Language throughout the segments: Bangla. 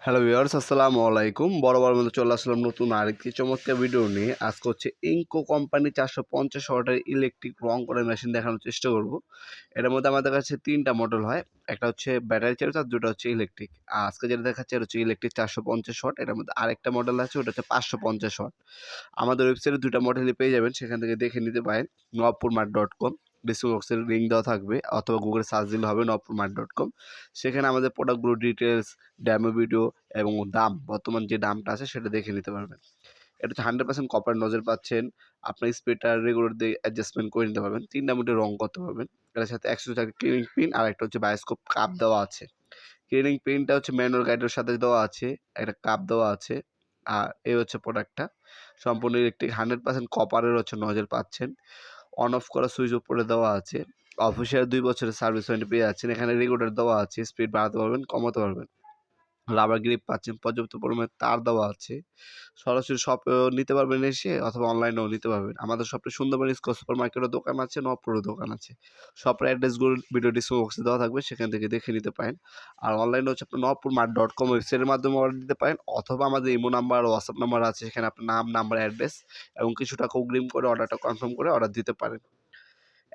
হ্যালো ভিউয়ার্স, আসসালামু আলাইকুম। বরাবর মতো চলে আসলাম নতুন আরেকটি চমৎকার ভিডিও নিয়ে। আজকে হচ্ছে ইনকো কোম্পানি 450 ওয়াটের ইলেকট্রিক রং করার মেশিন দেখানোর চেষ্টা করব। এটার মধ্যে আমাদের কাছে 3টা মডেল হয়। একটা হচ্ছে ব্যাটারি চালিত আর 2টা হচ্ছে ইলেকট্রিক। আজকে যেটা দেখাচ্ছি এটা হচ্ছে ইলেকট্রিক 450 ওয়াট। এটার মধ্যে আরেকটা মডেল আছে, ওটা হচ্ছে 550 ওয়াট। আমাদের ওয়েবসাইটে 2টা মডেলই পেয়ে যাবেন, সেখান থেকে দেখে নিতে পারেন। nopurmart.com ডিসক্রিপশন বক্সের লিঙ্ক দেওয়া থাকবে, অথবা গুগলে সার্চ দিলে হবে nopurmart.com। সেখানে আমাদের প্রোডাক্টগুলোর ডিটেলস, ডেমো ভিডিও এবং দাম, বর্তমান যে দামটা আছে সেটা দেখে নিতে পারবেন। এটা হচ্ছে 100% কপার নজেল পাচ্ছেন। আপনার স্পিডটা রেগুলার দিয়ে অ্যাডজাস্টমেন্ট করে নিতে পারবেন। 3টা মোডে রং করতে পারবেন। এটার সাথে 104 ক্লিনিং পিন আর একটা হচ্ছে বায়োস্কোপ কাপ দেওয়া আছে। ক্লিনিং পিনটা হচ্ছে ম্যানুয়াল গাইডের সাথে দেওয়া আছে, একটা কাপ দেওয়া আছে। আর এই হচ্ছে প্রোডাক্টটা। সম্পূর্ণ ইলেকট্রিক 100% কপারের হচ্ছে নজেল পাচ্ছেন। অন অফ করা সুইচ উপরে দেওয়া আছে। অফিসিয়াল 2 বছরের সার্ভিস ওয়ারেন্টি পেয়ে যাচ্ছেন। এখানে রেগুলেটর দেওয়া আছে, স্পিড বাড়াতে পারবেন, কমাতে পারবেন। রাবার গ্রিপ পাচ্ছেন, পর্যাপ্ত পরিমাণে তার দেওয়া আছে। সরাসরি শপেও নিতে পারবেন এসে, অথবা অনলাইনেও নিতে পারবেন। আমাদের শপে সুন্দরবন ইস্কো সুপার মার্কেটের দোকান আছে, নবপুরেও দোকান আছে। শপের অ্যাড্রেসগুলো ভিডিও ডিসক্রিপশন বক্সে দেওয়া থাকবে, সেখান থেকে দেখে নিতে পারেন। আর অনলাইনে হচ্ছে আপনার nopurmart.com ওয়েবসাইটের মাধ্যমে অর্ডার দিতে পারেন, অথবা আমাদের ইমো নাম্বার, হোয়াটসঅ্যাপ নাম্বার আছে, সেখানে আপনার নাম, নাম্বার, অ্যাড্রেস এবং কিছু টাকা অগ্রিম করে অর্ডারটা কনফার্ম করে অর্ডার দিতে পারেন।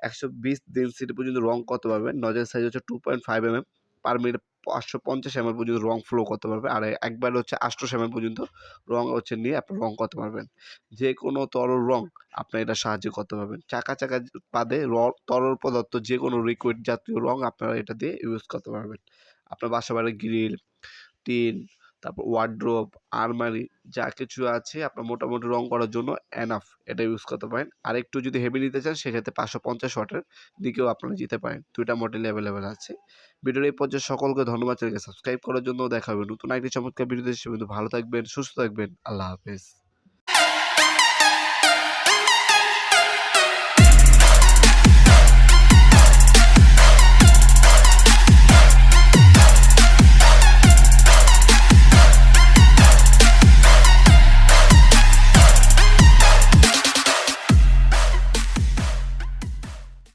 120 ডেনসিটি পর্যন্ত রং করতে পারবেন। নজেল সাইজ হচ্ছে 2.5 mm, পার মিনিটে 550 ml পর্যন্ত রং ফ্লো করতে পারবে। আর একবারে হচ্ছে 800 ml পর্যন্ত রং হচ্ছে নিয়ে আপনি রং করতে পারবেন। যে কোনো তরল রং আপনার এটা সাহায্য করতে পারবেন। চাকা বাদে তরল পদার্থ যে কোনো লিকুইড জাতীয় রং আপনারা এটা দিয়ে ইউজ করতে পারবেন। আপনার বাসা বাড়ির গ্রিল, টিন, তারপর ওয়ার্ড্রোব, আলমারি যা কিছু আছে আপনার মোটামুটি রং করার জন্য এনাফ এটা ইউজ করতে পারেন। আর একটু যদি হেভি নিতে চান সেক্ষেত্রে 550 ওয়াটের দিকেও আপনারা যেতে পারেন। 2টা মডেল অ্যাভেলেবেল আছে। ভিডিওর এই পর্যায়ে সকলকে ধন্যবাদ, চ্যানেলকে সাবস্ক্রাইব করার জন্য। দেখা হবে নতুন আরেকটি চমৎকার ভিডিও। ভালো থাকবেন, সুস্থ থাকবেন। আল্লাহ হাফেজ।